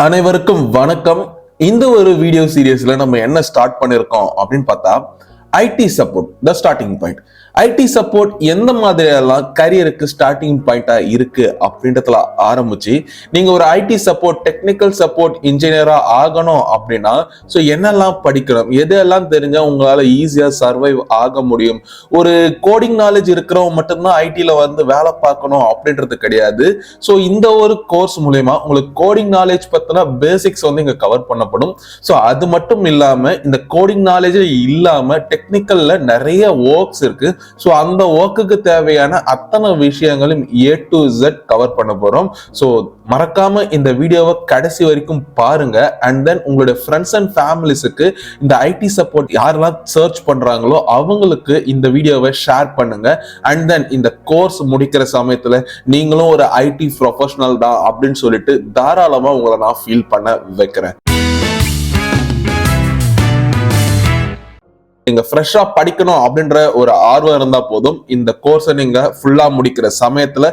அனைவருக்கும் வணக்கம். இந்த ஒரு வீடியோ சீரியஸ்ல நம்ம என்ன ஸ்டார்ட் பண்ணிருக்கோம் அப்படின்னு பார்த்தா ID support the starting point. ID support எந்த மாதிரி எல்லாம் கரியருக்கு ஸ்டார்டிங் பாயிண்டா இருக்கு அப்படின்றதுல ஆரம்பிச்சு நீங்க ஒரு ஐடி சப்போர்ட் டெக்னிக்கல் சப்போர்ட் இன்ஜினியரா ஆகணும் அப்படின்னா ஸோ என்னெல்லாம் படிக்கணும், எதெல்லாம் தெரிஞ்சா உங்களால ஈஸியா சர்வைவ் ஆக முடியும். ஒரு கோடிங் நாலேஜ் இருக்கிறவங்க மட்டும்தான் ஐடில வந்து வேலை பார்க்கணும் அப்படின்றது கிடையாது. ஸோ இந்த ஒரு கோர்ஸ் மூலயமா உங்களுக்கு கோடிங் நாலேஜ் பத்தின பேசிக்ஸ் வந்து இங்க கவர் பண்ணப்படும். ஸோ அது மட்டும் இல்லாம இந்த கோடிங் நாலேஜ் இல்லாம டெக்னிக்கல்ல நிறைய ஒர்க்ஸ் இருக்கு. ஸோ அந்த ஒர்க்குக்கு தேவையான அத்தனை விஷயங்களும் A to Z கவர் பண்ண போறோம். ஸோ மறக்காம இந்த வீடியோவை கடைசி வரைக்கும் பாருங்க. அண்ட் தென் உங்களுடைய ஃப்ரெண்ட்ஸ் அண்ட் ஃபேமிலிஸுக்கு இந்த ஐடி சப்போர்ட் யாரெல்லாம் சர்ச் பண்றாங்களோ அவங்களுக்கு இந்த வீடியோவை ஷேர் பண்ணுங்க. அண்ட் தென் இந்த கோர்ஸ் முடிக்கிற சமயத்துல நீங்களும் ஒரு ஐடி ப்ரொஃபஷனல் தான் அப்படின்னு சொல்லிட்டு தாராளமா உங்களை நான் ஃபீல் பண்ண வைக்கிறேன். நீங்க ஃப்ரெஷ்ஷா படிக்கணும் அப்படின்ற ஒரு ஆர்வம் இருந்தா போதும், இந்த கோர்ஸை நீங்க ஃபுல்லா முடிக்கிற சமயத்துல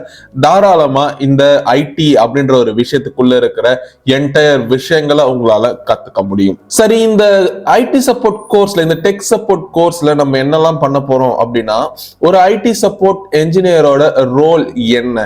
தாராளமா இந்த ஐடி அப்படின்ற ஒரு விஷயத்துக்குள்ள இருக்கிற என்டையர் விஷயங்களை உங்களால கத்துக்க முடியும். சரி, இந்த ஐடி சப்போர்ட் கோர்ஸ்ல, இந்த டெக் சப்போர்ட் கோர்ஸ்ல நம்ம என்னெல்லாம் பண்ண போறோம் அப்படின்னா, ஒரு ஐடி சப்போர்ட் என்ஜினியரோட ரோல் என்ன,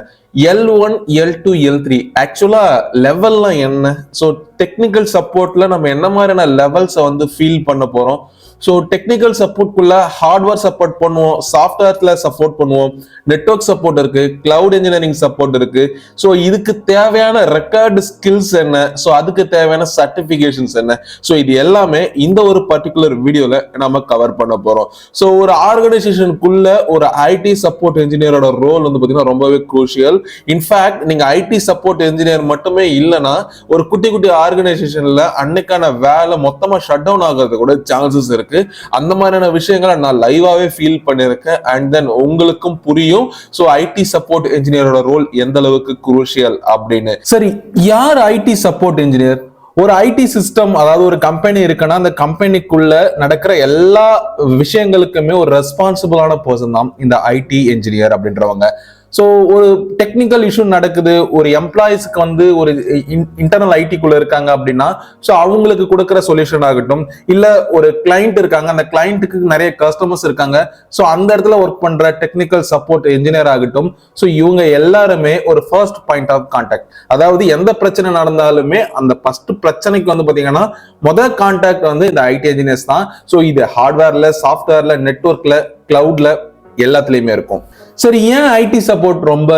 L1, L2, L3 ஆக்சுவலா லெவல்லாம் என்ன, ஸோ டெக்னிக்கல் சப்போர்ட்ல நம்ம என்ன மாதிரியான லெவல்ஸை வந்து ஃபீல் பண்ண போறோம். ஸோ டெக்னிக்கல் சப்போர்ட்குள்ள ஹார்ட்வேர் சப்போர்ட் பண்ணுவோம், சாஃப்ட்வேர்ல சப்போர்ட் பண்ணுவோம், நெட்வொர்க் சப்போர்ட் இருக்கு, கிளவுட் இன்ஜினியரிங் சப்போர்ட் இருக்கு. ஸோ இதுக்கு தேவையான ரெக்கார்டு ஸ்கில்ஸ் என்ன, ஸோ அதுக்கு தேவையான சர்டிபிகேஷன்ஸ் என்ன, ஸோ இது எல்லாமே இந்த ஒரு பர்டிகுலர் வீடியோல நம்ம கவர் பண்ண போறோம். ஸோ ஒரு ஆர்கனைசேஷனுக்குள்ள ஒரு ஐடி சப்போர்ட் இன்ஜினியரோட ரோல் வந்து பாத்தீங்கன்னா ரொம்பவே குரூஷியல். இன்ஃபேக்ட் நீங்க ஐடி சப்போர்ட் இன்ஜினியர் மட்டுமே இல்லைன்னா ஒரு குட்டி குட்டி ஆர்கனைசேஷன்ல அன்னைக்கான வேலை மொத்தமா ஷட் டவுன் ஆகிறது கூட சான்சஸ் இருக்கு. அந்த மாதிரியான விஷயங்களை நான் லைவாவே ஃபீல் பண்ணிருக்கேன். அண்ட் தென் உங்களுக்கும் புரியும் சோ ஐடி சப்போர்ட் இன்ஜினியரோட ரோல் எந்த அளவுக்கு குரூஷியல் அப்படின்னு. சரி, யார் ஐடி சப்போர்ட் இன்ஜினியர்? ஒரு ஐடி சிஸ்டம், அதாவது ஒரு கம்பெனி இருக்குன்னா அந்த கம்பெனிக்குள்ள நடக்கிற எல்லா விஷயங்களுக்குமே ஒரு ரெஸ்பான்சிபிளான பர்சன் தான் இந்த ஐடி இன்ஜினியர் அப்படின்றவங்க. ஸோ ஒரு டெக்னிக்கல் இஷ்யூ நடக்குது, ஒரு எம்ப்ளாயிஸ்க்கு வந்து ஒரு இன்டர்னல் ஐடிக்குள்ள இருக்காங்க அப்படின்னா ஸோ அவங்களுக்கு கொடுக்குற சொல்யூஷன் ஆகட்டும், இல்ல ஒரு கிளைண்ட் இருக்காங்க, அந்த கிளைண்ட்டுக்கு நிறைய கஸ்டமர்ஸ் இருக்காங்க, ஸோ அந்த இடத்துல ஒர்க் பண்ற டெக்னிக்கல் சப்போர்ட் இன்ஜினியர் ஆகட்டும், ஸோ இவங்க எல்லாருமே ஒரு ஃபர்ஸ்ட் பாயிண்ட் ஆஃப் கான்டாக்ட். அதாவது எந்த பிரச்சனை நடந்தாலுமே அந்த ஃபர்ஸ்ட் பிரச்சனைக்கு வந்து பாத்தீங்கன்னா முதல் கான்டாக்ட் வந்து இந்த ஐடி இன்ஜினியர்ஸ் தான். ஸோ இது ஹார்ட்வேர்ல, சாஃப்ட்வேர்ல, நெட்வொர்க்ல, கிளவுட்ல எல்லாத்துலயுமே இருக்கும். சரி, ஏன் ஐடி சப்போர்ட் ரொம்ப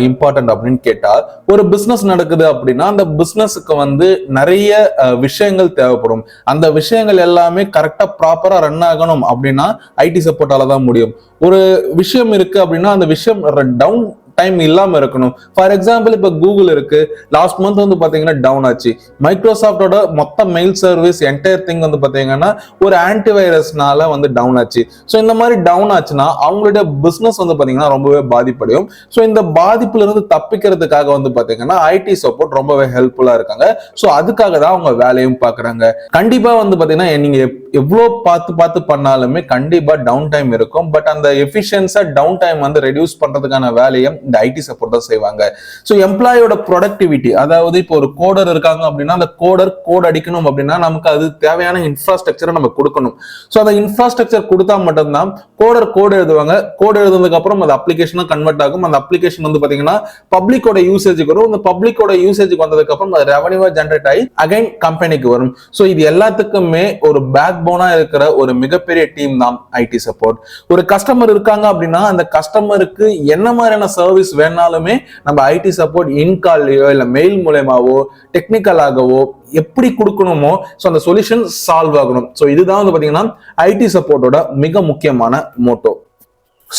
இம்பார்ட்டன்ட் அப்படின்னு கேட்டா, ஒரு பிசினஸ் நடக்குது அப்படின்னா அந்த பிசினஸுக்கு வந்து நிறைய விஷயங்கள் தேவைப்படும். அந்த விஷயங்கள் எல்லாமே கரெக்டா ப்ராப்பரா ரன் ஆகணும் அப்படின்னா ஐடி சப்போர்ட்டால தான் முடியும். ஒரு விஷயம் இருக்கு அப்படின்னா அந்த விஷயம் டவுன் டைம் இல்லாம இருக்கணும். ஃபார் எக்ஸாம்பிள், இப்ப கூகுள் இருக்கு, லாஸ்ட் மந்த் வந்து பாத்தீங்கன்னா டவுன் ஆச்சு. மைக்ரோசாஃப்டோட மொத்த மெயில் சர்வீஸ் என்டையர் திங் வந்து பாத்தீங்கன்னா ஒரு ஆன்டிவைரஸ்னால வந்து டவுன் ஆச்சு. ஸோ இந்த மாதிரி டவுன் ஆச்சுன்னா அவங்களுடைய பிசினஸ் வந்து பாத்தீங்கன்னா ரொம்பவே பாதிப்படையும். ஸோ இந்த பாதிப்புல இருந்து தப்பிக்கிறதுக்காக வந்து பாத்தீங்கன்னா ஐடி சப்போர்ட் ரொம்பவே ஹெல்ப்ஃபுல்லா இருக்காங்க. ஸோ அதுக்காக தான் அவங்க வேலையும் பாக்குறாங்க. கண்டிப்பா வந்து பாத்தீங்கன்னா நீங்க எவ்வளவு பார்த்து பண்ணாலுமே கண்டிப்பா டவுன் டைம் இருக்கும். பட் அந்த எஃபிஷியன்ஸா டவுன் டைம் வந்து ரெடியூஸ் பண்றதுக்கான வேலையை இந்த ஐடி சப்போர்ட் தான் செய்வாங்க. ஸோ எம்ப்ளாயோட ப்ரொடக்டிவிட்டி, அதாவது இப்போ ஒரு கோடர் இருக்காங்க அப்படின்னா அந்த கோட் அடிக்கணும் அப்படின்னா நமக்கு அது தேவையான இன்ஃப்ராஸ்ட்ரக்சரை நம்ம கொடுக்கணும். ஸோ அந்த இன்ஃப்ராஸ்ட்ரக்சர் கொடுத்தா மட்டும்தான் கோட் எழுதுவாங்க. கோட் எழுதுனதுக்கு அப்புறம் அது அப்ளிகேஷனா கன்வெர்ட் ஆகும். அந்த அப்ளிகேஷன் வந்து பாத்தீங்கன்னா பப்ளிக்கோட யூசேஜுக்கு வரும். இந்த பப்ளிக்கோட யூசேஜுக்கு வந்ததுக்கு அப்புறம் அது ரெவன்யூவா ஜெனரேட் ஆகி அகைன் கம்பெனிக்கு வரும். ஸோ இது எல்லாத்துக்குமே ஒரு பேக் போனா இருக்கிற ஒரு மிகப்பெரிய டீம் தான் ஐடி சப்போர்ட். ஒரு கஸ்டமர் இருக்காங்க அப்படின்னா அந்த கஸ்டமருக்கு என்ன மாதிரியான சர்வீஸ் வேணாலுமே நம்ம ஐடி சப்போர்ட் இன்கால்லையோ இல்ல மெயில் மூலமாவோ டெக்னிக்கலாகவோ எப்படி கொடுக்கணுமோ ஸோ அந்த சொல்யூஷன் சால்வ் ஆகணும். ஸோ இதுதான் வந்து பாத்தீங்கன்னா ஐடி சப்போர்ட்டோட மிக முக்கியமான மோட்டோ.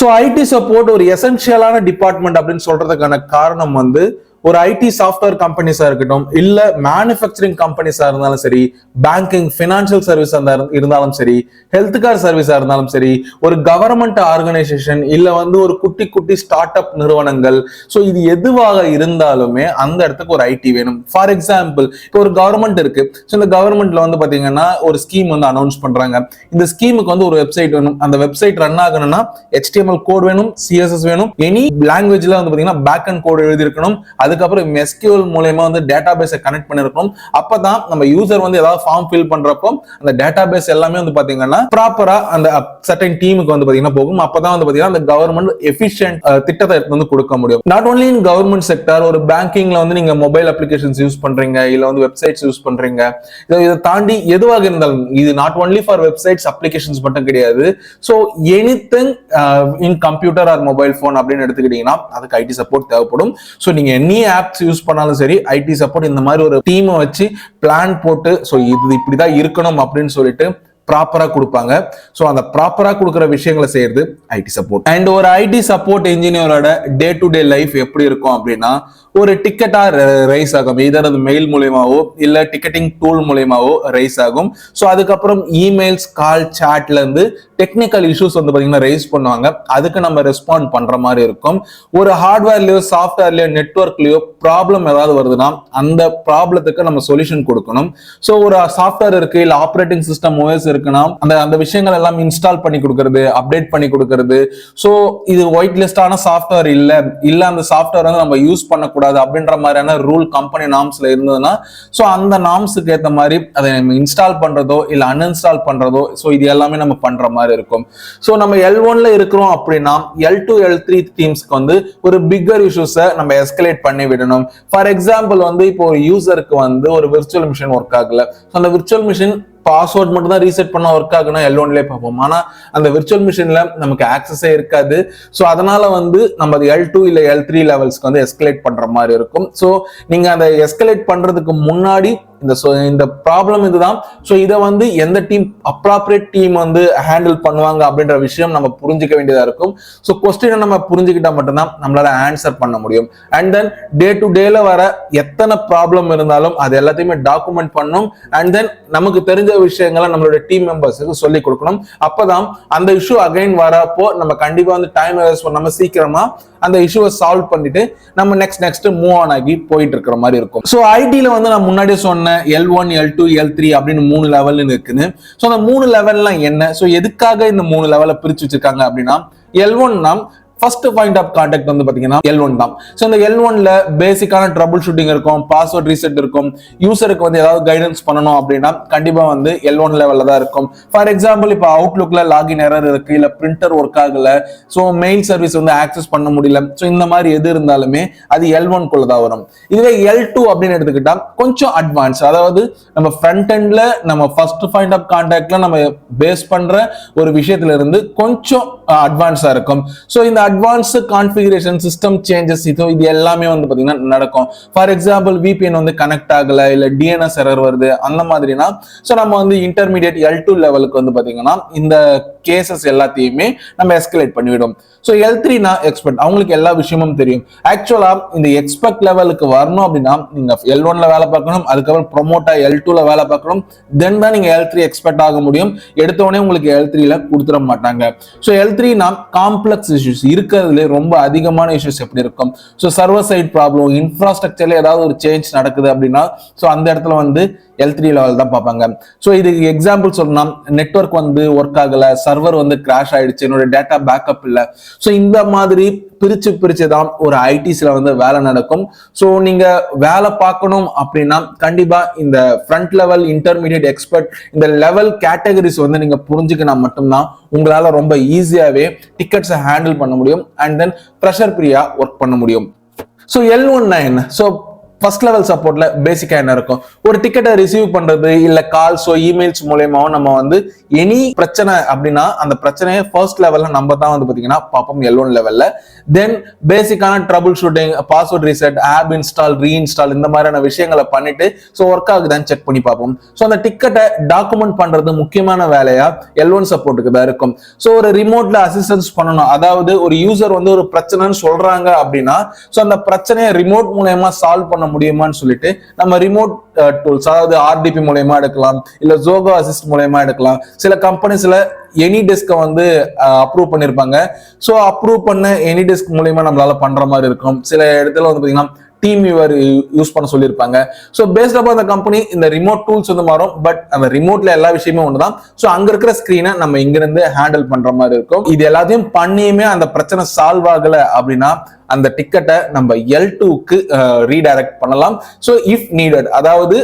ஸோ ஐடி சப்போர்ட் ஒரு எசென்ஷியலான டிபார்ட்மெண்ட் அப்படின்னு சொல்றதுக்கான காரணம் வந்து ஒரு ஐடி சாஃப்ட்வேர் கம்பெனிஸா இருக்கட்டும், இல்ல மேனுஃபேக்சரிங் கம்பெனிஸா இருந்தாலும் சரி, பேங்கிங் பினான்சியல் சர்வீஸ் இருந்தாலும் சரி, ஹெல்த் கேர் சர்வீஸா இருந்தாலும் சரி, ஒரு கவர்மெண்ட் ஆர்கனைசேஷன் இல்ல வந்து ஒரு குட்டி குட்டி ஸ்டார்ட் அப் நிறுவனங்கள், ஸோ இது எதுவாக இருந்தாலுமே அந்த இடத்துக்கு ஒரு ஐடி வேணும். ஃபார் எக்ஸாம்பிள், இப்போ ஒரு கவர்மெண்ட் இருக்கு. ஸோ இந்த கவர்மெண்ட்ல வந்து பாத்தீங்கன்னா ஒரு ஸ்கீம் வந்து அனௌன்ஸ் பண்றாங்க. இந்த ஸ்கீமுக்கு வந்து ஒரு வெப்சைட் வேணும். அந்த வெப்சைட் ரன் ஆகணும்னா HTML கோட் வேணும், CSS வேணும், எனி லாங்குவேஜ்ல வந்து பாத்தீங்கன்னா பேக் அண்ட் கோட் எழுதி இருக்கணும். அதுக்கப்புறம் எஸ்கியூஎல் மூலமா வந்து டேட்டா பேஸை கனெக்ட் பண்ணிருக்கணும். அப்பதான் நம்ம யூசர் வந்து ஏதாவது ஃபார்ம் ஃபில் பண்றப்போ அந்த டேட்டா பேஸ் எல்லாமே வந்து பாத்தீங்கன்னா ப்ராப்பரா அந்த சர்டன் டீமுக்கு வந்து பாத்தீங்கன்னா போகும். அப்பதான் வந்து பாத்தீங்கன்னா அந்த கவர்மெண்ட் எஃபிஷியன்ட் திட்டத்தை வந்து கொடுக்க முடியும். Not only in government sector, ஒரு பேங்கிங்ல வந்து நீங்க மொபைல் அப்ளிகேஷன்ஸ் யூஸ் பண்றீங்க, இல்ல வந்து வெப்சைட்ஸ் யூஸ் பண்றீங்க, இதை தாண்டி எதுவாக இருந்தாலும் இது not only for websites applications மட்டும் கிடையாது. So anything in computer or mobile phone அப்படின்னு எடுத்துக்கிட்டீங்கன்னா அதுக்கு ஐடி சப்போர்ட் தேவைப்படும். ஸோ நீங்க எனி ஆப்ஸ் யூஸ் பண்ணாலும் சரி ஐடி சப்போர்ட் இந்த மாதிரி ஒரு டீமை வச்சு பிளான் போட்டு ஸோ இது இப்படிதான் இருக்கணும் அப்படின்னு சொல்லிட்டு ப்ராப்பரா கொடுப்பாங்க. ஸோ அந்த ப்ராப்பரா கொடுக்குற விஷயங்களை செய்யறது ஐடி சப்போர்ட். அண்ட் ஒரு ஐடி சப்போர்ட் இன்ஜினியரோட டே டு டே லைஃப் எப்படி இருக்கும் அப்படின்னா, ஒரு டிக்கெட்டா ரைஸ் ஆகும். இதர் அது மெயில் மூலியமாவோ இல்ல டிக்கெட்டிங் டூல் மூலியமாவோ ரைஸ் ஆகும். ஸோ அதுக்கப்புறம் இமெயில்ஸ், கால், சாட்ல இருந்து டெக்னிக்கல் இஷ்யூஸ் வந்து பாத்தீங்கன்னா ரைஸ் பண்ணுவாங்க. அதுக்கு நம்ம ரெஸ்பாண்ட் பண்ற மாதிரி இருக்கும். ஒரு ஹார்ட்வேர்லயோ சாஃப்ட்வேர்லயோ நெட்வொர்க்லயோ ப்ராப்ளம் ஏதாவது வருதுன்னா அந்த ப்ராப்ளத்துக்கு நம்ம சொல்யூஷன் கொடுக்கணும். ஸோ ஒரு சாஃப்ட்வேர் இருக்கு இல்ல ஆப்ரேட்டிங் சிஸ்டம் ஓஎஸ் இருக்குன்னா அந்த விஷயங்கள் எல்லாம் இன்ஸ்டால் பண்ணி கொடுக்கறது, அப்டேட் பண்ணி கொடுக்கறது. ஸோ இது ஒயிட் லிஸ்டான சாஃப்ட்வேர் இல்ல அந்த சாஃப்ட்வேர் வந்து நம்ம யூஸ் பண்ணக்கூடாது அப்படின்ற மாதிரியான ரூல் கம்பெனி நார்ம்ஸ்ல இருந்ததுன்னா ஸோ அந்த நார்ம்ஸுக்கு ஏற்ற மாதிரி அதை நம்ம இன்ஸ்டால் பண்றதோ இல்ல அன்இன்ஸ்டால் பண்றதோ ஸோ இது எல்லாமே நம்ம பண்ற மாதிரி இருக்கும். ஸோ நம்ம L1ல இருக்கிறோம் அப்படின்னா L2 L3 டீம்ஸ்க்கு வந்து ஒரு பிக்கர் இஷ்யூஸை நம்ம எஸ்கலேட் பண்ணி விடணும். ஃபார் எக்ஸாம்பிள் வந்து இப்போ ஒரு யூசருக்கு வந்து ஒரு விர்ச்சுவல் மிஷின் ஒர்க் ஆகல. அந்த விர்ச்சுவல் மிஷின் பாஸ்வேர்ட் மட்டும் தான் ரீசெட் பண்ண ஒர்க் ஆகுனா L1லே பார்ப்போம். ஆனா அந்த விர்ச்சுவல் மிஷின்ல நமக்கு ஆக்சஸே இருக்காது. ஸோ அதனால வந்து நம்ம L2 இல்ல L3 லெவல்ஸ்க்கு வந்து எஸ்கலேட் பண்ற மாதிரி இருக்கும். ஸோ நீங்க அந்த எஸ்கலேட் பண்றதுக்கு முன்னாடி இந்த ப்ராப்ளம் இதுதான். ஸோ இதை வந்து எந்த டீம் அப்ராப்ரியேட் டீம் வந்து ஹேண்டில் பண்ணுவாங்க அப்படின்ற விஷயம் நம்ம புரிஞ்சுக்க வேண்டியதா இருக்கும். ஸோ கொஸ்டினை நம்ம புரிஞ்சுக்கிட்டா மட்டும்தான் நம்மளால ஆன்சர் பண்ண முடியும். அண்ட் தென் டே டு டேல வர எத்தனை ப்ராப்ளம் இருந்தாலும் அது எல்லாத்தையுமே டாக்குமெண்ட் பண்ணணும். அண்ட் தென் நமக்கு தெரிஞ்ச விஷயங்களை நம்மளோட டீம் மெம்பர்ஸுக்கு சொல்லி கொடுக்கணும். அப்பதான் அந்த இஷ்யூ அகைன் வரப்போ நம்ம கண்டிப்பா வந்து டைம் வேஸ்ட் பண்ணாம சீக்கிரமா அந்த இஷ்யூவை சால்வ் பண்ணிட்டு நம்ம நெக்ஸ்ட் மூவ் ஆன் ஆகி போயிட்டு இருக்கிற மாதிரி இருக்கும். ஸோ ஐடில வந்து நான் முன்னாடியே சொன்ன L1 L2 L3 அப்படின்னு 3 லெவல் இருக்குது. ஸோ அந்த 3 லெவல்லாம் என்ன, ஸோ எதுக்காக இந்த 3 லெவலை பிரிச்சு வச்சிருக்காங்க அப்படின்னா, L1 first point of contact வந்து பாத்தீங்கன்னா L1 தான். ஸோ இந்த L1ல பேசிக்கான ட்ரபிள் ஷூட்டிங் இருக்கும், பாஸ்வேர்ட் ரீசெட் இருக்கும், யூசருக்கு வந்து ஏதாவது கைடன்ஸ் பண்ணணும் அப்படின்னா கண்டிப்பா வந்து L1 லெவல்ல தான் இருக்கும். ஃபார் எக்ஸாம்பிள் இப்போ அவுட்லுக்ல லாகின் எரர் இருக்கு, இல்ல பிரிண்டர் ஒர்க் ஆகல, ஸோ மெயில் சர்வீஸ் வந்து ஆக்சஸ் பண்ண முடியல, ஸோ இந்த மாதிரி எது இருந்தாலுமே அது L1 குள்ள தான் வரும். இதுவே L2 அப்படின்னு எடுத்துக்கிட்டா கொஞ்சம் அட்வான்ஸ், அதாவது நம்ம ஃப்ரண்ட் எண்ட்ல நம்ம ஃபர்ஸ்ட் பாயிண்ட் ஆஃப் கான்டாக்ட்ல நம்ம பேஸ் பண்ற ஒரு விஷயத்துல இருந்து கொஞ்சம் அட்வான்ஸா இருக்கும். ஸோ இந்த அட்வான்ஸ் கான்ஃபிகரேஷன் சிஸ்டம் சேஞ்சஸ் இது எல்லாமே வந்து பாத்தீங்கன்னா நடக்கும். ஃபார் எக்ஸாம்பிள் VPN வந்து கனெக்ட் ஆகல, இல்ல DNS எரர் வருது அந்த மாதிரினா ஸோ நம்ம வந்து இன்டர்மீடியட் L2 லெவலுக்கு வந்து பாத்தீங்கன்னா இந்த கேசஸ் எல்லாத்தையுமே நம்ம எஸ்கலேட் பண்ணிவிடும். ஸோ L3 எக்ஸ்பர்ட், அவங்களுக்கு எல்லா விஷயமும் தெரியும். ஆக்சுவலா இந்த எக்ஸ்பர்ட் லெவலுக்கு வரணும் அப்படின்னா நீங்க L1ல வேலை பார்க்கணும், அதுக்கப்புறம் ப்ரொமோட்டா L2ல வேலை பார்க்கணும், தென் தான் நீங்க L3 எக்ஸ்பர்ட் ஆக முடியும். எடுத்தோடனே உங்களுக்கு L3ல கொடுத்துட மாட்டாங்க. ஸோ L3 காம்ப்ளெக்ஸ் இஷ்யூஸ் இருக்கிறதுல ரொம்ப அதிகமான இஷ்யூஸ் எப்படி இருக்கும். ஸோ சர்வர் சைட் ப்ராப்ளம், இன்ஃப்ராஸ்ட்ரக்சர்ல ஏதாவது ஒரு சேஞ்ச் நடக்குது அப்படின்னா ஸோ அந்த இடத்துல வந்து L3 லெவல் தான் பார்ப்பாங்க. ஸோ இதுக்கு எக்ஸாம்பிள் சொல்லணும், நெட்வொர்க் வந்து ஒர்க் ஆகல, சர்வர் வந்து கிராஷ் ஆயிடுச்சு, என்னோட டேட்டா பேக்கப் இல்லை. ஸோ இந்த மாதிரி பிரிச்சு தான் ஒரு ஐடிஸ்ல வந்து வேலை நடக்கும். ஸோ நீங்க வேலை பார்க்கணும் அப்படின்னா கண்டிப்பா இந்த ஃப்ரண்ட் லெவல், இன்டர்மீடியட், எக்ஸ்பர்ட் இந்த லெவல் கேட்டகரிஸ் வந்து நீங்க புரிஞ்சுக்கினா மட்டும்தான் உங்களால ரொம்ப ஈஸியாவே டிக்கெட்ஸை ஹேண்டில் பண்ண முடியும். அண்ட் தென் ப்ரெஷர் ஃப்ரீயா ஒர்க் பண்ண முடியும். ஸோ L1 என்ன, ஸோ ஃபர்ஸ்ட் லெவல் சப்போர்ட்ல பேசிக்கா என்ன இருக்கும், ஒரு டிக்கெட்டை ரிசீவ் பண்றது, இல்ல கால்ஸோ இமெயில்ஸ் மூலயமாவோ நம்ம வந்து எனி பிரச்சனை அப்படின்னா அந்த பிரச்சனையை ஃபர்ஸ்ட் லெவல்ல நம்ம தான் வந்து பாத்தீங்கன்னா பார்ப்போம் L1 லெவல்ல. தென் பேசிக்கான troubleshooting, password reset, app install, reinstall இந்த மாதிரியான விஷயங்களை பண்ணிட்டு ஸோ ஒர்க் ஆகுதான்னு செக் பண்ணி பார்ப்போம். ஸோ அந்த டிக்கெட்டை டாக்குமெண்ட் பண்றது முக்கியமான வேலையா L1 சப்போர்ட்டுக்கு தான் இருக்கும். ஸோ ஒரு ரிமோட்ல அசிஸ்டன்ஸ் பண்ணணும், அதாவது ஒரு யூசர் வந்து ஒரு பிரச்சனைன்னு சொல்றாங்க அப்படின்னா ஸோ அந்த பிரச்சனையை ரிமோட் மூலயமா சால்வ் பண்ண முடியுமான்னு சொல்லிட்டு நம்ம ரிமோட் டூல்ஸ், அதாவது RDP மூலயமா எடுக்கலாம், இல்ல ஜோகோ அசிஸ்ட் மூலயமா எடுக்கலாம். சில கம்பெனிஸ்ல எனி டெஸ்கை வந்து அப்ரூவ் பண்ணிருப்பாங்க. ஸோ அப்ரூவ் பண்ண எனி டெஸ்க் மூலயமா நம்மளால பண்ற மாதிரி இருக்கும். சில இடத்துல வந்து பாத்தீங்கன்னா டீம் வியூவர் யூஸ் பண்ண சொல்லியிருப்பாங்க. ஸோ பேஸ்ட் அப் அந்த கம்பெனி இந்த ரிமோட் டூல்ஸ் வந்து மாறும். பட் அந்த ரிமோட்ல எல்லா விஷயமே ஒண்ணுதான். ஸோ அங்க இருக்கிற ஸ்கிரீனை நம்ம இங்கிருந்து ஹேண்டில் பண்ற மாதிரி இருக்கும். இது எல்லாத்தையும் பண்ணியுமே அந்த பிரச்சனை சால்வ் ஆகல அப்படின்னா அந்த டிக்கெட்டை நம்ம L2க்கு ரீடைரக்ட் பண்ணலாம். ஸோ இஃப் நீடட், அதாவது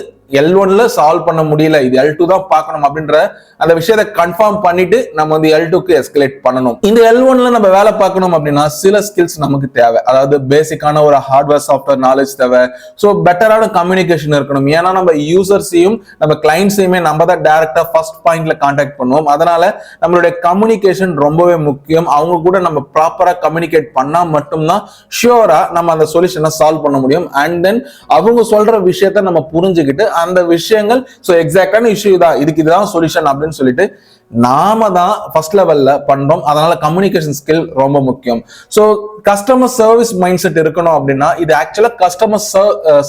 L1ல சால்வ் பண்ண முடியல, இது L2 தான் பார்க்கணும் அப்படின்ற அந்த விஷயத்தை கன்ஃபார்ம் பண்ணிட்டு நம்ம வந்து L2க்கு எஸ்கலேட் பண்ணணும். இந்த L1ல நம்ம வேலை பார்க்கணும் அப்படின்னா சில ஸ்கில்ஸ் நமக்கு தேவை. அதாவது பேசிக்கான ஒரு ஹார்ட்வேர் சாஃப்ட்வேர் நாலேஜ் தேவை. ஸோ பெட்டரான கம்யூனிகேஷன் இருக்கணும். ஏன்னா நம்ம யூசர்ஸையும் நம்ம கிளைண்ட்ஸையுமே நம்ம தான் டைரக்டா ஃபர்ஸ்ட் பாயிண்ட்ல கான்டாக்ட் பண்ணுவோம். அதனால நம்மளுடைய கம்யூனிகேஷன் ரொம்பவே முக்கியம். அவங்க கூட நம்ம ப்ராப்பரா கம்யூனிகேட் பண்ணா மட்டும்தான் ஷியோரா நம்ம அந்த சொல்யூஷனை சால்வ் பண்ண முடியும். அண்ட் தென் அவங்க சொல்ற விஷயத்த நம்ம புரிஞ்சுக்கிட்டு அந்த விஷயங்கள் சோ எக்ஸாக்டான இஷ்யூ தான், இதுக்கு இதுதான் சொல்யூஷன் அப்படின்னு சொல்லிட்டு நாம தான் ஃபர்ஸ்ட் லெவல்ல பண்றோம். அதனால கம்யூனிகேஷன் ஸ்கில் ரொம்ப முக்கியம். So customer service mind set இருக்கணும் அப்படின்னா இது ஆக்சுவலா கஸ்டமர்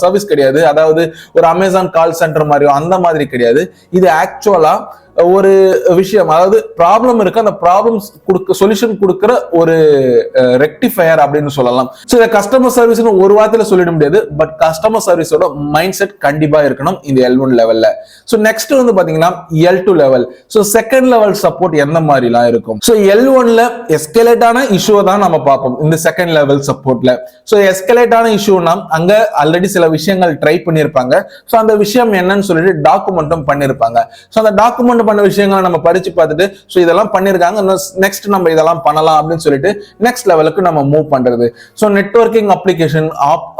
சர்வீஸ் கிடையாது. அதாவது ஒரு அமேசான் கால் சென்டர் மாதிரியோ அந்த மாதிரி கிடையாது. இது ஆக்சுவலா ஒரு விஷயம், அதாவது ப்ராப்ளம் இருக்கு, அந்த ப்ராப்ளம்ஸ் சொல்யூஷன் கொடுக்கிற ஒரு ரெக்டிஃபயர் அப்படின்னு சொல்லலாம். ஸோ இதை கஸ்டமர் சர்வீஸ்னு ஒரு வார்த்தையில சொல்லிட முடியாது. பட் கஸ்டமர் சர்வீஸோட மைண்ட் செட் கண்டிப்பா இருக்கணும் இந்த L1 லெவல்ல. ஸோ நெக்ஸ்ட் வந்து பாத்தீங்கன்னா L2 level. So second level support எந்த மாதிரிலாம் இருக்கும்? ஸோ L1ல எஸ்கலேட் ஆன இஷ்யூ தான் நம்ம பார்ப்போம் இந்த செகண்ட் லெவல் சப்போர்ட்ல. ஸோ எஸ்கலேட் ஆன இஷ்யூனா அங்க ஆல்ரெடி சில விஷயங்கள் ட்ரை பண்ணியிருப்பாங்க. ஸோ அந்த விஷயம் என்னன்னு சொல்லிட்டு டாக்குமெண்ட்டும் பண்ணியிருப்பாங்க. ஸோ அந்த டாக்குமெண்ட் பண்ண விஷயங்களை நம்ம படிச்சு பார்த்துட்டு ஸோ இதெல்லாம் பண்ணிருக்காங்க, நெக்ஸ்ட் நம்ம இதெல்லாம் பண்ணலாம் அப்படின்னு சொல்லிட்டு நெக்ஸ்ட் லெவலுக்கு நம்ம மூவ் பண்றது. So networking application,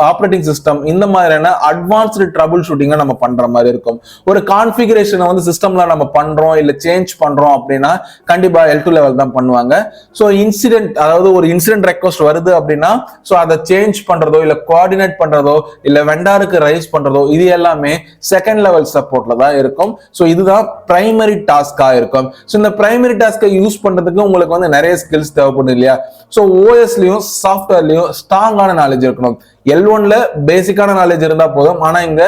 operating system, இந்த மாதிரியான அட்வான்ஸ்டு ட்ரபிள் ஷூட்டிங்கை நம்ம பண்ற மாதிரி இருக்கும். ஒரு கான்ஃபிகரேஷனை வந்து சிஸ்டம்ல நம்ம பண்றோம் இல்ல சேஞ்ச் பண்றோம் அப்படின்னா கண்டிப்பா L2 லெவல் தான் பண்ணுவாங்க. ஸோ இன்சிடென்ட், அதாவது ஒரு இன்சிடென்ட் ரெக்வஸ்ட் வருது அப்படின்னா ஸோ அதை சேஞ்ச் பண்றதோ இல்ல கோஆர்டினேட் பண்றதோ இல்ல வெண்டாருக்கு ரைஸ் பண்றதோ இது எல்லாமே செகண்ட் லெவல் சப்போர்ட்ல தான் இருக்கும். ஸோ இதுதான் பிரைமரி டாஸ்கா இருக்கும். சோ இந்த பிரைமரி டாஸ்கை யூஸ் பண்றதுக்கு உங்களுக்கு வந்து நிறைய ஸ்கில்ஸ் தேவைப்படும் இல்லையா? சோ ஓஎஸ்லயும் சாஃப்ட்வேர்லயும் ஸ்ட்ராங்கான நாலேஜ் இருக்கணும். L1ல பேசிக்கான நாலேஜ் இருந்தா போதும். ஆனா இங்க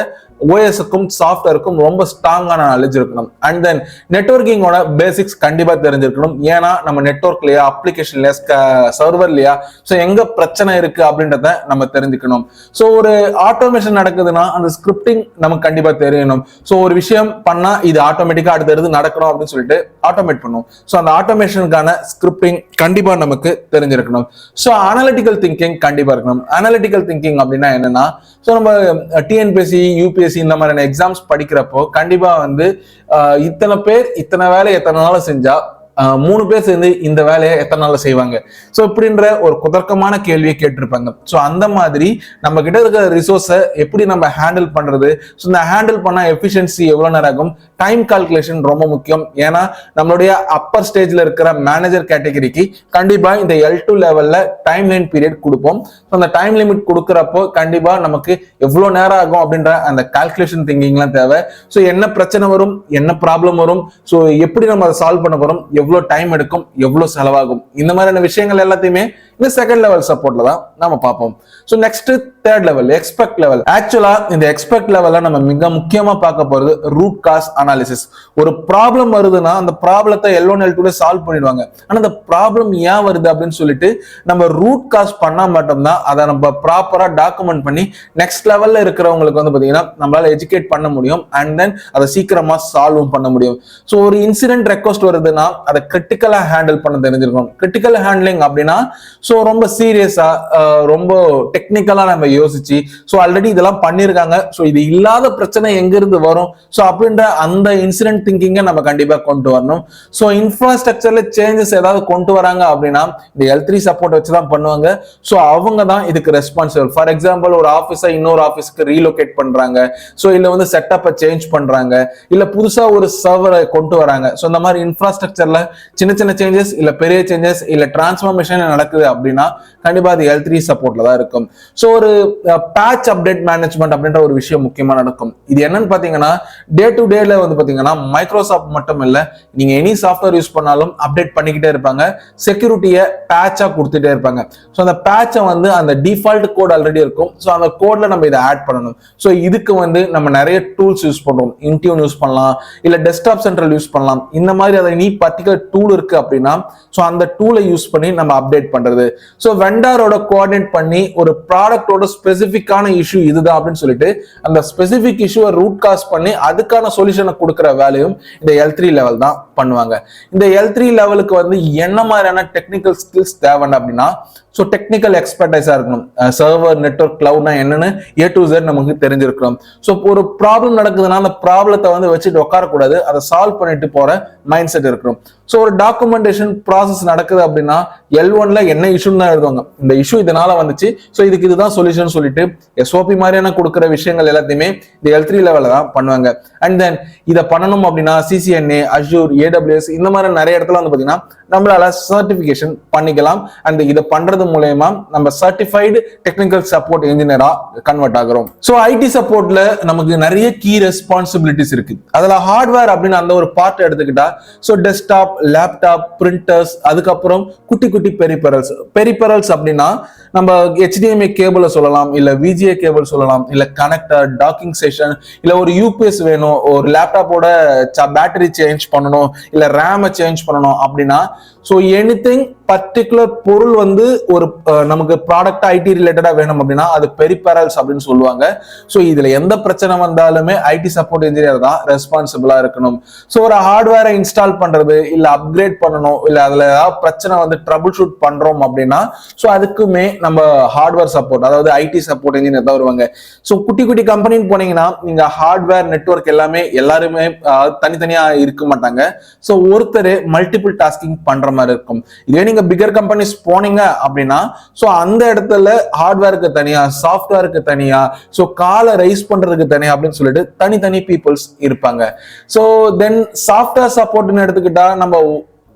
ஓஎஸ்க்கும் சாஃப்ட்வேருக்கும் ரொம்ப ஸ்ட்ராங்கான நாலேஜ் இருக்கணும். அண்ட் தென் நெட்வொர்க்கிங்கோட பேசிக்ஸ் கண்டிப்பா தெரிஞ்சிருக்கணும். ஏன்னா நம்ம நெட்வொர்க்லயா அப்ளிகேஷன்லயா சர்வர்லயா ஸோ எங்க பிரச்சனை இருக்கு அப்படின்றத நம்ம தெரிஞ்சுக்கணும். ஸோ ஒரு ஆட்டோமேஷன் நடக்குதுன்னா அந்த ஸ்கிரிப்டிங் நமக்கு கண்டிப்பா தெரியணும். ஸோ ஒரு விஷயம் பண்ணா இது ஆட்டோமேட்டிக்கா அடுத்தடுத்து நடக்கணும் அப்படின்னு சொல்லிட்டு ஆட்டோமேட் பண்ணும். ஸோ அந்த ஆட்டோமேஷனுக்கான ஸ்கிரிப்டிங் கண்டிப்பா நமக்கு தெரிஞ்சிருக்கணும். ஸோ அனலிட்டிக்கல் திங்கிங் கண்டிப்பா இருக்கணும். அனலிட்டிக்கல் திங்கிங் அப்படின்னா என்னன்னா ஸோ நம்ம டிஎன்பிஎஸ்சி, யூபிஎஸ்சி இந்த மாதிரியான எக்ஸாம்ஸ் படிக்கிறப்போ கண்டிப்பா வந்து இத்தனை பேர் இத்தனை வேலை எத்தனை நாள் செஞ்சா 3 பேர் சேர்ந்து இந்த வேலையை எத்தனை நாள்ல செய்வாங்க. ஸோ இப்படின்ற ஒரு குதர்க்கமான கேள்வியை கேட்டிருப்பாங்க. ஸோ அந்த மாதிரி நம்ம கிட்ட இருக்கிற ரிசோர்ஸை எப்படி நம்ம ஹேண்டில் பண்றது, ஸோ இந்த ஹேண்டில் பண்ண எஃபிஷியன்சி எவ்வளவு நேரம் ஆகும், டைம் கால்குலேஷன் ரொம்ப முக்கியம். ஏன்னா நம்மளுடைய அப்பர் ஸ்டேஜ்ல இருக்கிற மேனேஜர் கேட்டகரிக்கு கண்டிப்பா இந்த L2 லெவல்ல டைம் லைன் பீரியட் கொடுப்போம். ஸோ அந்த டைம் லிமிட் கொடுக்குறப்போ கண்டிப்பா நமக்கு எவ்வளவு நேரம் ஆகும் அப்படின்ற அந்த கால்குலேஷன் திங்கிங்லாம் தேவை. ஸோ என்ன பிரச்சனை வரும், என்ன ப்ராப்ளம் வரும், ஸோ எப்படி நம்ம அதை சால்வ் பண்ண போறோம், எவ்வளவு டைம் எடுக்கும், எவ்வளவு செலவாகும், இந்த மாதிரியான விஷயங்கள் எல்லாத்தையுமே இந்த செகண்ட் லெவல் சப்போர்ட்ல தான் நம்ம பார்ப்போம். So next third level expect level. ஆக்சுவலா இந்த எக்ஸ்பெக்ட் லெவல்ல நம்ம மிக முக்கியமா பார்க்க போறது ரூட் காஸ் அனாலிசிஸ். ஒரு ப்ராப்ளம் வருதுன்னா அந்த ப்ராப்ளத்தை L1 L2 சால்வ் பண்ணிடுவாங்க. ஆனா அந்த ப்ராப்ளம் ஏன் வருது அப்படின்னு சொல்லிட்டு நம்ம ரூட் காஸ் பண்ணா மட்டும்தான் அதை நம்ம ப்ராப்பரா டாக்குமெண்ட் பண்ணி நெக்ஸ்ட் லெவல்ல இருக்கிறவங்களுக்கு வந்து பாத்தீங்கன்னா நம்மளால எஜுகேட் பண்ண முடியும். அண்ட் தென் அதை சீக்கிரமா சால்வும் பண்ண முடியும். ஸோ ஒரு இன்சிடென்ட் ரெக்வஸ்ட் வருதுன்னா அதை கிரிட்டிக்கலா ஹேண்டில் பண்ண தெரிஞ்சிருக்கணும். கிரிட்டிக்கல் ஹேண்ட்லிங் அப்படின்னா ஸோ ரொம்ப சீரியஸா ரொம்ப டெக்னிக்கலா நம்ம யோசிச்சு ஸோ ஆல்ரெடி இதெல்லாம் பண்ணியிருக்காங்க, ஸோ இது இல்லாத பிரச்சனை எங்க இருந்து வரும், ஸோ அப்படின்ற அந்த இன்சிடென்ட் திங்கிங்கை நம்ம கண்டிப்பா கொண்டு வரணும். ஸோ இன்ஃப்ராஸ்ட்ரக்சர்ல சேஞ்சஸ் ஏதாவது கொண்டு வராங்க அப்படின்னா இந்த L3 சப்போர்ட் வச்சு தான் பண்ணுவாங்க. ஸோ அவங்க தான் இதுக்கு ரெஸ்பான்சிபிள். ஃபார் எக்ஸாம்பிள் ஒரு ஆஃபீஸை இன்னொரு ஆஃபீஸ்க்கு ரீலோகேட் பண்றாங்க, ஸோ இல்ல வந்து செட்டப்பை சேஞ்ச் பண்றாங்க, இல்ல புதுசா ஒரு சர்வரை கொண்டு வராங்க. ஸோ இந்த மாதிரி இன்ஃப்ராஸ்ட்ரக்சர்ல சின்ன சின்ன சேஞ்சஸ் இல்ல பெரிய சேஞ்சஸ் இல்ல டிரான்ஸ்ஃபார்மேஷன் நடக்குது அப்படின்னா கண்டிப்பா அது L3 சப்போர்ட்ல தான் இருக்கும். ஸோ ஒரு பேட்ச் அப்டேட் மேனேஜ்மெண்ட் அப்படின்ற ஒரு விஷயம் முக்கியமா நடக்கும். இது என்னன்னு பாத்தீங்கன்னா டே டு டேல வந்து பாத்தீங்கன்னா மைக்ரோசாஃப்ட் மட்டும் இல்ல, நீங்க எனி சாஃப்ட்வேர் யூஸ் பண்ணாலும் அப்டேட் பண்ணிக்கிட்டே இருப்பாங்க, செக்யூரிட்டியை பேட்சா கொடுத்துட்டே இருப்பாங்க. ஸோ அந்த பேட்சை வந்து அந்த டிஃபால்ட் கோட் ஆல்ரெடி இருக்கும், ஸோ அந்த கோட்ல நம்ம இதை ஆட் பண்ணணும். ஸோ இதுக்கு வந்து நம்ம நிறைய டூல்ஸ் யூஸ் பண்ணுவோம். இன்டியூன் யூஸ் பண்ணலாம், இல்ல டெஸ்க்டாப் சென்ட்ரல் யூஸ் பண்ணலாம். இந்த மாதிரி அதை நீ பர்டிகுலர் டூல் இருக்கு அப்படின்னா ஸோ அந்த டூலை யூஸ் பண்ணி நம்ம அப்டேட் பண்றது. ஸோ வெண்டாரோட கோஆர்டினேட் பண்ணி ஒரு ப்ராடக்டோட ஸ்பெசிஃபிக்கான இஷ்யூ இதுதான் அப்படின்னு சொல்லிட்டு அந்த ஸ்பெசிஃபிக் இஷ்யூவை ரூட் காஸ் பண்ணி அதுக்கான சொல்யூஷனை கொடுக்குற வேலையும் இந்த L3 லெவல் தான் பண்ணுவாங்க. இந்த L3 லெவலுக்கு வந்து என்ன மாதிரியான டெக்னிக்கல் ஸ்கில்ஸ் தேவை அப்படின்னா, ஸோ டெக்னிக்கல் எக்ஸ்பர்டைஸா இருக்கணும். சர்வர், நெட்வொர்க், கிளவுட்னா என்னன்னு A to Z நமக்கு தெரிஞ்சிருக்கணும். ஸோ ஒரு ப்ராப்ளம் நடக்குதுன்னா அந்த ப்ராப்ளத்தை வந்து வச்சுட்டு உட்காரக்கூடாது, அதை சால்வ் பண்ணிட்டு போற மைண்ட் செட் இருக்கணும். ஸோ ஒரு டாக்குமெண்டேஷன் ப்ராசஸ் நடக்குது அப்படின்னா L1ல என்ன இஷ்யூன்னு தான் எழுதுவாங்க. இந்த இஷ்யூ இதனால வந்துச்சு, ஸோ இதுக்கு இதுதான் சொல்யூஷன் சொல்லிட்டு SOP மாதிரியான கொடுக்குற விஷயங்கள் எல்லாத்தையுமே இந்த L3 லெவலில் தான் பண்ணுவாங்க. அண்ட் தென் இதை பண்ணணும் அப்படின்னா CCNA, Azure, AWS இந்த மாதிரி நிறைய இடத்துல வந்து பார்த்தீங்கன்னா நம்மளால சர்டிபிகேஷன் பண்ணிக்கலாம். அண்ட் இதை பண்றது மூலமா நம்ம சர்டிஃபைடு டெக்னிக்கல் சப்போர்ட் இன்ஜினியரா கன்வெர்ட் ஆகிறோம். ஸோ ஐடி சப்போர்ட்ல நமக்கு நிறைய கீ ரெஸ்பான்சிபிலிட்டிஸ் இருக்கு. அதுல ஹார்ட்வேர் அப்படின்னு அந்த ஒரு பார்ட் எடுத்துக்கிட்டா, ஸோ டெஸ்க்டாப், லேப்டாப், பிரிண்டர்ஸ், அதுக்கப்புறம் குட்டி குட்டி பெரிபரல்ஸ் அப்படின்னா நம்ம HDMI கேபிள சொல்லலாம், இல்ல VGA கேபிள் சொல்லலாம், இல்ல கனெக்டர், டாக்கிங் செஷன், இல்ல ஒரு UPS வேணும், ஒரு லேப்டாப்போட பேட்டரி சேஞ்ச் பண்ணணும், இல்ல ரேமை சேஞ்ச் பண்ணணும் அப்படின்னா, ஸோ எனிதிங் பர்டிகுலர் பொருள் வந்து ஒரு நமக்கு ப்ராடக்ட் ஐடி ரிலேட்டடா வேணும் அப்படின்னா அது பெரிபரல்ஸ் அப்படின்னு சொல்லுவாங்க. ஸோ இதுல எந்த பிரச்சனை வந்தாலுமே ஐடி சப்போர்ட் இன்ஜினியர் தான் ரெஸ்பான்சிபிளா இருக்கணும். ஸோ ஒரு ஹார்ட்வேரை இன்ஸ்டால் பண்றது, இல்ல அப்கிரேட் பண்ணணும், இல்ல அதுல ஏதாவது பிரச்சனை வந்து ட்ரபிள் ஷூட் பண்றோம் அப்படின்னா ஸோ அதுக்குமே நம்ம ஹார்ட்வேர் சப்போர்ட், அதாவது ஐடி சப்போர்ட் இன்ஜினியர் தான் வருவாங்க. ஸோ குட்டி குட்டி கம்பெனின்னு போனீங்கன்னா நீங்க ஹார்ட்வேர், நெட்வொர்க் எல்லாருமே தனித்தனியா இருக்க மாட்டாங்க. ஸோ ஒருத்தர் மல்டிபிள் டாஸ்கிங் பண்ற மாதிரி இருக்கும். இதே நீங்க பிகர் கம்பெனிஸ் போனீங்க அப்படின்னா சோ அந்த இடத்துல ஹார்ட்வேருக்கு தனியா, சாஃப்ட்வேருக்கு தனியா, சோ காலை ரைஸ் பண்றதுக்கு தனியா அப்படின்னு சொல்லிட்டு தனித்தனி பீப்புள்ஸ் இருப்பாங்க. சோ தென் சாஃப்ட்வேர் சப்போர்ட்னு எடுத்துக்கிட்டா நம்ம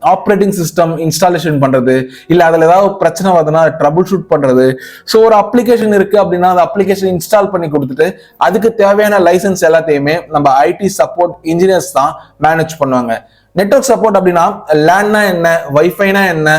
ஆப்ரேட்டிங் சிஸ்டம் இன்ஸ்டாலேஷன் பண்றது, இல்ல அதுல ஏதாவது பிரச்சனை வருதுன்னா ட்ரபிள் ஷூட் பண்றது. ஸோ ஒரு அப்ளிகேஷன் இருக்கு அப்படின்னா அந்த அப்ளிகேஷன் இன்ஸ்டால் பண்ணி கொடுத்துட்டு அதுக்கு தேவையான லைசன்ஸ் எல்லாத்தையுமே நம்ம ஐடி சப்போர்ட் இன்ஜினியர்ஸ் தான் மேனேஜ் பண்ணுவாங்க. நெட்வொர்க் சப்போர்ட் அப்படின்னா லேன்னா என்ன, வைஃபைனா என்ன,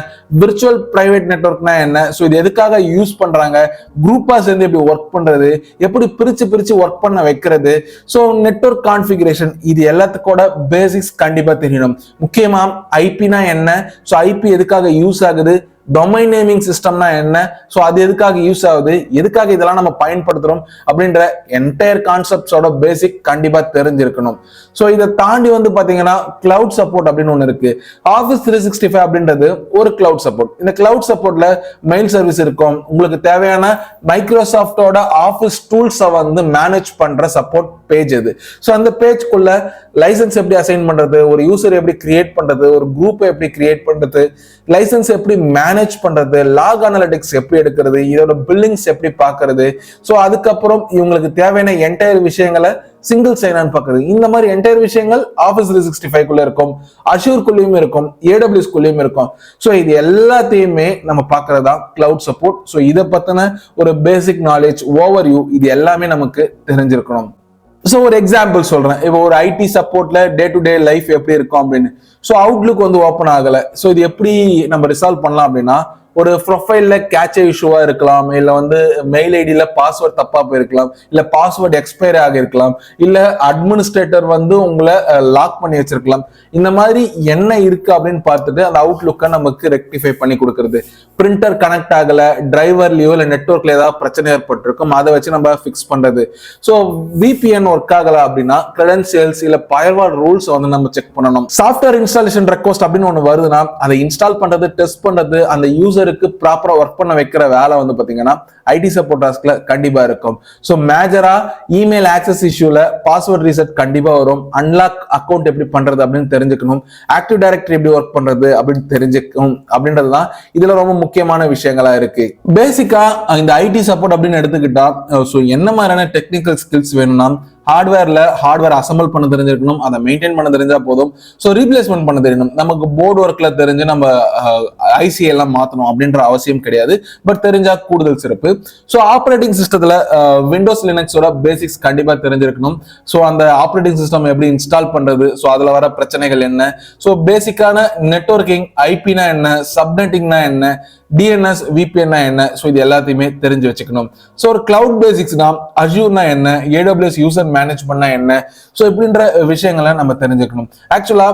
விர்ச்சுவல் பிரைவேட் நெட்வொர்க்னா என்ன, ஸோ இது எதுக்காக யூஸ் பண்றாங்க, குரூப்பா சேர்ந்து எப்படி ஒர்க் பண்றது, எப்படி பிரிச்சு ஒர்க் பண்ண வைக்கிறது, ஸோ நெட்வொர்க் கான்ஃபிகரேஷன், இது எல்லாத்துக்கூட பேசிக்ஸ் கண்டிப்பா தெரியணும். முக்கியமா ஐபினா என்ன, ஸோ ஐபி எதுக்காக யூஸ் ஆகுது, டொமைன் நேமிங் சிஸ்டம்னா என்ன, ஸோ அது எதுக்காக யூஸ் ஆகுது, எதுக்காக இதெல்லாம் நம்ம பயன்படுத்துறோம் அப்படின்ற என்டையர் கான்செப்ட்ஸோட பேசிக் கண்டிப்பா தெரிஞ்சிருக்கணும். ஸோ இதை தாண்டி வந்து பாத்தீங்கன்னா கிளவுட் சப்போர்ட் அப்படின்னு ஒன்று இருக்கு. Office 365 அப்படின்றது ஒரு கிளவுட் சப்போர்ட். இந்த கிளவுட் சப்போர்ட்ல மெயில் சர்வீஸ் இருக்கும், உங்களுக்கு தேவையான மைக்ரோசாஃப்டோட ஆஃபீஸ் டூல்ஸை வந்து மேனேஜ் பண்ற சப்போர்ட் பேஜ் இது. ஸோ அந்த பேஜ்க்குள்ள லைசன்ஸ் எப்படி அசைன் பண்றது, ஒரு யூசர் எப்படி கிரியேட் பண்றது, ஒரு குரூப் எப்படி கிரியேட் பண்றது, லைசன்ஸ் எப்படி மேனேஜ் பண்றது, லாக் அனலிட்டிக்ஸ் எப்படி எடுக்கிறது, இதோட பில்லிங்ஸ் எப்படி பார்க்கறது, ஸோ அதுக்கப்புறம் இவங்களுக்கு தேவையான என்டையர் விஷயங்களை சிங்கிள் சைன் ஆன் பார்க்கறது, இந்த மாதிரி என்டையர் விஷயங்கள் Office 365 குள்ள இருக்கும், Azure குள்ளேயும் இருக்கும், AWS குள்ளேயும் இருக்கும். ஸோ இது எல்லாத்தையுமே நம்ம பார்க்கறதா கிளவுட் சப்போர்ட். ஸோ இதை பத்தின ஒரு பேசிக் நாலேஜ், ஓவர்வியூ, இது எல்லாமே நமக்கு தெரிஞ்சிருக்கணும். ஸோ ஒரு எக்ஸாம்பிள் சொல்றேன். இப்போ ஒரு ஐடி சப்போர்ட்ல டே டு டே லைஃப் எப்படி இருக்கும் அப்படின்னு. ஸோ அவுட்லுக் வந்து ஓப்பன் ஆகலை, ஸோ இது எப்படி நம்ம ரிசால்வ் பண்ணலாம் அப்படின்னா, ஒரு ப்ரொஃபைல்ல கேட்ச இஷ்யூவா இருக்கலாம், இல்ல வந்து மெயில் ஐடியில பாஸ்வேர்ட் தப்பா போயிருக்கலாம், இல்ல பாஸ்வேர்ட் எக்ஸ்பயர் ஆகிருக்கலாம், இல்ல அட்மினிஸ்ட்ரேட்டர் வந்து உங்களை லாக் பண்ணி வச்சிருக்கலாம். இந்த மாதிரி என்ன இருக்கு அப்படின்னு பார்த்துட்டு அந்த அவுட்லுக்கை நமக்கு ரெக்டிஃபை பண்ணி கொடுக்கறது. பிரிண்டர் கனெக்ட் ஆகல, டிரைவர்லயோ இல்ல நெட்வொர்க்ல ஏதாவது பிரச்சனை ஏற்பட்டிருக்கும், அதை வச்சு நம்ம ஃபிக்ஸ் பண்றது. ஸோ VPN ஒர்க் ஆகல அப்படின்னா கிரெடென்ஷியல்ஸ் இல்ல ஃபயர்வால் ரூல்ஸ் வந்து நம்ம செக் பண்ணணும். சாஃப்ட்வேர் இன்ஸ்டாலேஷன் ரெக்வஸ்ட் அப்படின்னு ஒன்று வருதுன்னா அதை இன்ஸ்டால் பண்றது, டெஸ்ட் பண்றது, அந்த யூசர் ப்ராப்பரா ஒர்க் பண்ண வைக்கிற வேலை வந்து பாத்தீங்கன்னா ஐடி சப்போர்ட் டாஸ்க்ல கண்டிப்பா இருக்கும். சோ மேஜரா இமெயில் ஆக்சஸ் இஷ்யூல பாஸ்வேர்ட் ரீசெட் கண்டிப்பா வரும், அன்லாக் அக்கௌண்ட் எப்படி பண்றது அப்படின்னு தெரிஞ்சுக்கணும், ஆக்டிவ் டைரக்டரி எப்படி ஒர்க் பண்றது அப்படின்னு தெரிஞ்சுக்கணும் அப்படின்றதுதான் இதுல ரொம்ப முக்கியமான விஷயங்களா இருக்கு. பேசிக்கா இந்த ஐடி சப்போர்ட் அப்படின்னு எடுத்துக்கிட்டா சோ என்ன மாதிரியான டெக்னிக்கல் ஸ்கில்ஸ் வேணும்னா, ஹார்ட்வேர் அசம்பிள் பண்ண தெரிஞ்சிருக்கணும், அதை மெயின்டைன் பண்ண தெரிஞ்சா போதும். ஸோ ரீப்ளேஸ்மெண்ட் பண்ண தெரியணும். நமக்கு போர்டு ஒர்க்ல தெரிஞ்சு நம்ம ஐசி எல்லாம் மாத்தணும் அப்படின்ற அவசியம் கிடையாது, பட் தெரிஞ்சா கூடுதல் சிறப்பு. ஸோ ஆப்ரேட்டிங் சிஸ்டத்துல விண்டோஸ் லினக்ஸோட பேசிக்ஸ் கண்டிப்பா தெரிஞ்சிருக்கணும். ஸோ அந்த ஆப்ரேட்டிங் சிஸ்டம் எப்படி இன்ஸ்டால் பண்றது, ஸோ அதுல வர பிரச்சனைகள் என்ன, ஸோ பேசிக்கான நெட்வொர்க்கிங், ஐபினா என்ன, சப்நெட்டிங்னா என்ன, DNS, VPNனா என்ன, ஸோ இது எல்லாத்தையுமே தெரிஞ்சு வச்சுக்கணும். ஸோ ஒரு கிளவுட் பேசிக்ஸ்னா அஜூர்னா என்ன, AWS யூசர் மேனேஜ் பண்ணா என்ன, ஸோ இப்படின்ற விஷயங்களை நம்ம தெரிஞ்சுக்கணும். ஆக்சுவலா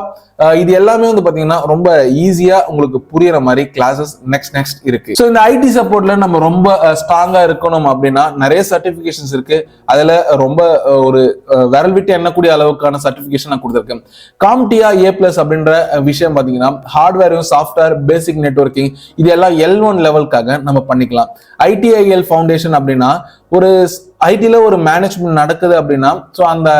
இது எல்லாமே வந்து பாத்தீங்கன்னா ரொம்ப ஈஸியா உங்களுக்கு புரியுற மாதிரி கிளாஸஸ் நெக்ஸ்ட் இருக்கு. ஸோ இந்த ஐடி சப்போர்ட்ல நம்ம ரொம்ப ஸ்ட்ராங்கா இருக்கணும் அப்படின்னா நிறைய சர்டிபிகேஷன்ஸ் இருக்கு. அதுல ரொம்ப ஒரு விரல் விட்டு எண்ணக்கூடிய அளவுக்கான சர்டிபிகேஷன் நான் கொடுத்துருக்கேன். காம்டியா A+ அப்படின்ற விஷயம் பாத்தீங்கன்னா ஹார்ட்வேரும் சாஃப்ட்வேர் பேசிக் நெட்வொர்க்கிங் இது எல்லாம் L1 லெவலுக்காக நம்ம பண்ணிக்கலாம். ITIL ஃபவுண்டேஷன் அப்படின்னா ஒரு ஐடில ஒரு மேனேஜ்மெண்ட் நடக்குது அப்படின்னா ஸோ அந்த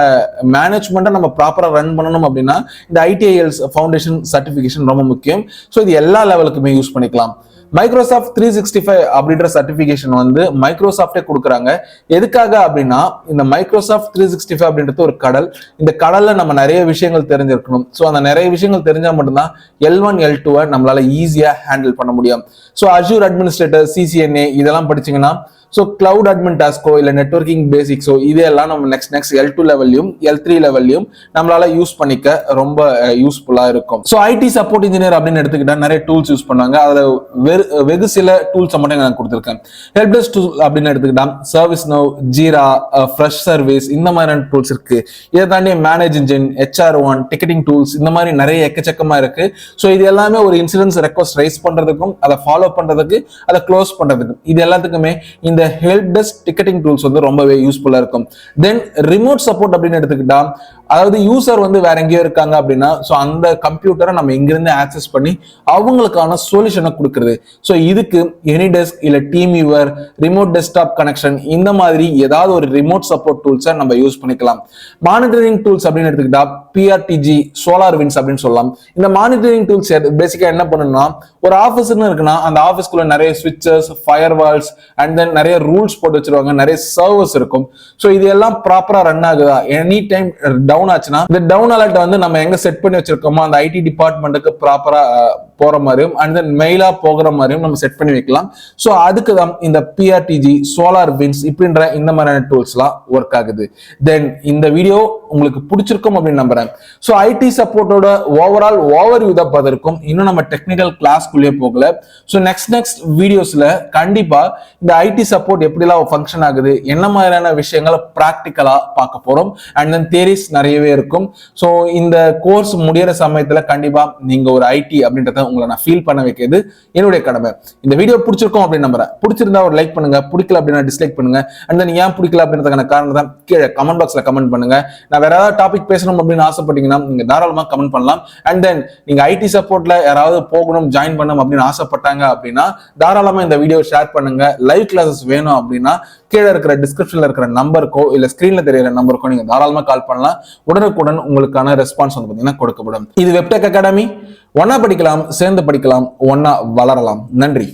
மேனேஜ்மெண்ட்டை நம்ம ப்ராப்பரா ரன் பண்ணணும் அப்படின்னா இந்த ITIL ஃபவுண்டேஷன் சர்டிபிகேஷன் ரொம்ப முக்கியம். ஸோ இது எல்லா லெவலுக்குமே யூஸ் பண்ணிக்கலாம். மைக்ரோசாஃப்ட் 365 அப்படின்ற சர்டிபிகேஷன் வந்து மைக்ரோசாஃப்டே கொடுக்குறாங்க. எதுக்காக அப்படின்னா இந்த மைக்ரோசாஃப்ட் 365 அப்படின்றது ஒரு கடல். இந்த கடல்ல நம்ம நிறைய விஷயங்கள் தெரிஞ்சிருக்கணும். ஸோ அந்த நிறைய விஷயங்கள் தெரிஞ்சா மட்டும்தான் L1 L2 நம்மளால ஈஸியா ஹேண்டில் பண்ண முடியும். ஸோ அஜூர் அட்மினிஸ்ட்ரேட்டர் CCNA இதெல்லாம் படிச்சீங்கன்னா ஸோ கிளவுட் அட்மின் டாஸ்கோ இல்லை நெட்வொர்க்கிங் பேசிக்ஸோ இதெல்லாம் நம்ம நெக்ஸ்ட் L2 லெவல்லையும் L3 லெவல்லையும் நம்மளால யூஸ் பண்ணிக்க ரொம்ப யூஸ்ஃபுல்லா இருக்கும். ஸோ ஐடி சப்போர்ட் இன்ஜினியர் அப்படின்னு எடுத்துக்கிட்டா நிறைய டூல்ஸ் யூஸ் பண்ணுவாங்க. அதுல வெகு சில டூல்ஸ் மட்டும் நான் கொடுத்துருக்கேன். ஹெல்ப் டெஸ்க் டூல் அப்படின்னு எடுத்துக்கிட்டா service now, jeera, fresh service இந்த மாதிரியான டூல்ஸ் இருக்கு. இதை தாண்டி manage engine, HR1, ticketing tools இந்த மாதிரி நிறைய எக்கச்சக்கமா இருக்கு. ஸோ இது எல்லாமே ஒரு இன்சூரன்ஸ் ரெக்வஸ்ட் ரைஸ் பண்றதுக்கும் அதை ஃபாலோ பண்றதுக்கு அதை க்ளோஸ் பண்றதுக்கும் இது எல்லாத்துக்குமே இந்த ஹெல்ப் டெஸ்க் டிக்கெட்டிங் டூல்ஸ் வந்து ரொம்பவே யூஸ்ஃபுல்லா இருக்கும். தென் ரிமோட் சப்போர்ட் அப்படின்னு எடுத்துக்கிட்டா அதாவது யூசர் வந்து வேற எங்கேயோ இருக்காங்க அப்படின்னா ஸோ அந்த கம்ப்யூட்டரை நம்ம இங்கிருந்து ஆக்சஸ் பண்ணி அவங்களுக்கான சொல்யூஷனை கொடுக்குறது. ஸோ இதுக்கு எனிடெஸ்க் இல்ல team viewer, remote desktop connection இந்த மாதிரி ஏதாவது ஒரு ரிமோட் சப்போர்ட் டூல்ஸை நம்ம யூஸ் பண்ணிக்கலாம். மானிட்டரிங் டூல்ஸ் அப்படின்னு எடுத்துக்கிட்டா PRTG, SolarWinds அப்படின்னு சொல்லலாம். இந்த மானிட்டரிங் டூல்ஸ் பேசிக்கா என்ன பண்ணணும்னா ஒரு ஆஃபீஸ்னு இருக்குன்னா அந்த ஆஃபீஸ்க்குள்ள நிறைய ஸ்விட்சஸ், ஃபயர்வால்ஸ் அண்ட் தென் நிறைய ரூல்ஸ் போட்டு வச்சிருவாங்க, நிறைய சர்வர்ஸ் இருக்கும். ஸோ இது எல்லாம் ப்ராப்பரா ரன் ஆகுதா, எனி டைம் டவுன் ஆச்சுன்னா இந்த டவுன் அலர்ட் வந்து நம்ம எங்க செட் பண்ணி வச்சிருக்கோமோ அந்த ஐடி டிபார்ட்மெண்ட்டுக்கு ப்ராப்பரா போற மாதிரியும் அண்ட் தென் மெயிலா போகிற மாதிரியும் நம்ம செட் பண்ணி வைக்கலாம். ஸோ அதுக்கு தான் இந்த PRTG, SolarWinds இப்படின்ற இந்த மாதிரியான டூல்ஸ்லாம் ஒர்க் ஆகுது. தென் இந்த வீடியோ உங்களுக்கு பிடிச்சிருக்கும் அப்படின்னு நம்புறேன். ஸோ ஐடி சப்போர்ட்டோட ஓவரால் ஓவர்வியூ தான் பார்த்திருக்கும். இன்னும் நம்ம டெக்னிக்கல் கிளாஸ்க்குள்ளேயே போகல. ஸோ நெக்ஸ்ட் வீடியோஸ்ல கண்டிப்பா இந்த ஐடி சப்போர்ட் எப்படிலாம் ஃபங்க்ஷன் ஆகுது, என்ன மாதிரியான விஷயங்களை ப்ராக்டிக்கலா பார்க்க போறோம். அண்ட் தென் தியரிஸ் நிறையவே இருக்கும். ஸோ இந்த கோர்ஸ் முடியிற சமயத்துல கண்டிப்பா நீங்க ஒரு ஐடி அப்படின்றத உங்களை நான் ஃபீல் பண்ண வைக்கிறது என்னுடைய கடமை. இந்த வீடியோ பிடிச்சிருக்கும் அப்படின்னு நம்புறேன். பிடிச்சிருந்தா ஒரு லைக் பண்ணுங்க, பிடிக்கல அப்படின்னா டிஸ்லைக் பண்ணுங்க. அண்ட் தென் ஏன் பிடிக்கல அப்படின்றதுக்கான காரணம் தான் கீழே கமெண்ட் பாக்ஸ்ல கமெண்ட் பண்ணுங்க. நான் வேற ஏதாவது டாபிக் பேசணும் அப்படின்னு ஆசைப்பட்டீங்கன்னா நீங்க தாராளமா கமெண்ட் பண்ணலாம். அண்ட் தென் நீங்க ஐடி சப்போர்ட்ல யாராவது போகணும், ஜாயின் பண்ணணும் அப்படின்னு ஆசைப்பட்டாங்க அப்படின்னா தாராளமா இந்த வீடியோ ஷேர் பண்ணுங்க. லைவ் கிளாஸஸ் வேணும் அப்படின்னா கீழே இருக்கிற டிஸ்கிரிப்ஷன்ல இருக்கிற நம்பருக்கோ இல்ல ஸ்கிரீன்ல தெரியற நம்பருக்கோ நீங்க தாராளமா கால் பண்ணலாம். உடனுக்குடன் உங்களுக்கான ரெஸ்பான்ஸ் வந்து பாத்தீங்கன்னா கொடுக்கப்படும். இது வெப்டெக் அகாடமி. ஒன்னா படிக்கலாம், சேர்ந்து படிக்கலாம், ஒன்னா வளரலாம். நன்றி.